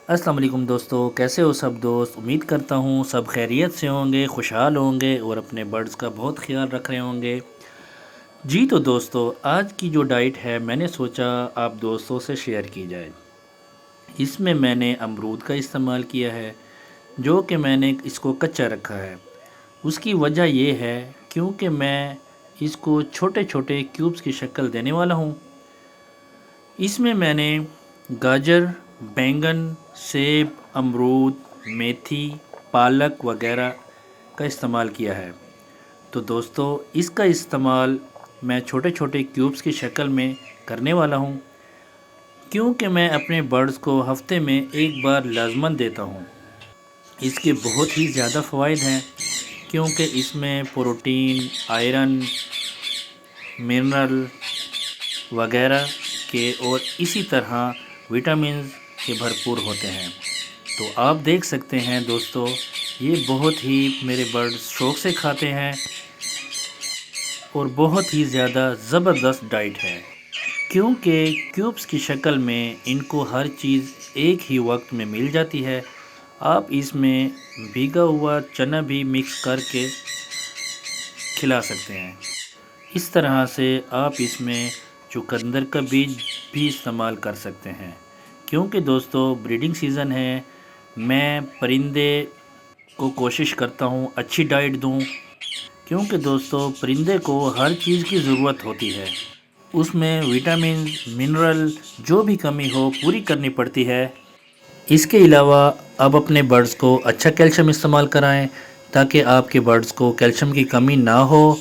السلام علیکم دوستو، کیسے ہو سب دوست؟ امید کرتا ہوں سب خیریت سے ہوں گے، خوشحال ہوں گے اور اپنے برڈز کا بہت خیال رکھ رہے ہوں گے۔ جی تو دوستو، آج کی جو ڈائٹ ہے میں نے سوچا آپ دوستوں سے شیئر کی جائے۔ اس میں میں نے امرود کا استعمال کیا ہے، جو کہ میں نے اس کو کچا رکھا ہے۔ اس کی وجہ یہ ہے کیونکہ میں اس کو چھوٹے چھوٹے کیوبز کی شکل دینے والا ہوں۔ اس میں نے گاجر، بینگن، سیب، امرود، میتھی، پالک وغیرہ کا استعمال کیا ہے۔ تو دوستو، اس کا استعمال میں چھوٹے چھوٹے کیوبز کی شکل میں کرنے والا ہوں، کیونکہ میں اپنے برڈز کو ہفتے میں ایک بار لازماً دیتا ہوں۔ اس کے بہت ہی زیادہ فوائد ہیں، کیونکہ اس میں پروٹین، آئرن، منرل وغیرہ کے اور اسی طرح وٹامنز کے بھرپور ہوتے ہیں۔ تو آپ دیکھ سکتے ہیں دوستو، یہ بہت ہی میرے برڈز شوق سے کھاتے ہیں اور بہت ہی زیادہ زبردست ڈائٹ ہے، کیونکہ کیوبز کی شکل میں ان کو ہر چیز ایک ہی وقت میں مل جاتی ہے۔ آپ اس میں بھیگا ہوا چنا بھی مکس کر کے کھلا سکتے ہیں۔ اس طرح سے آپ اس میں چقندر کا بیج بھی استعمال کر سکتے ہیں، کیونکہ دوستو بریڈنگ سیزن ہے۔ میں پرندے کو کوشش کرتا ہوں اچھی ڈائٹ دوں، کیونکہ دوستو پرندے کو ہر چیز کی ضرورت ہوتی ہے۔ اس میں وٹامن، منرل جو بھی کمی ہو پوری کرنی پڑتی ہے۔ اس کے علاوہ آپ اپنے برڈز کو اچھا کیلشیم استعمال کرائیں، تاکہ آپ کے برڈز کو کیلشیم کی کمی نہ ہو۔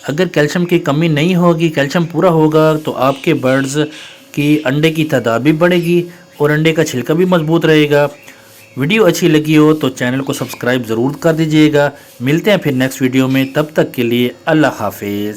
اگر کیلشیم کی کمی نہیں ہوگی، کیلشیم پورا ہوگا، تو آپ کے برڈز کی انڈے کی تعداد بھی بڑھے گی اور انڈے کا چھلکا بھی مضبوط رہے گا۔ ویڈیو اچھی لگی ہو تو چینل کو سبسکرائب ضرور کر دیجئے گا۔ ملتے ہیں پھر نیکسٹ ویڈیو میں، تب تک کے لیے اللہ حافظ۔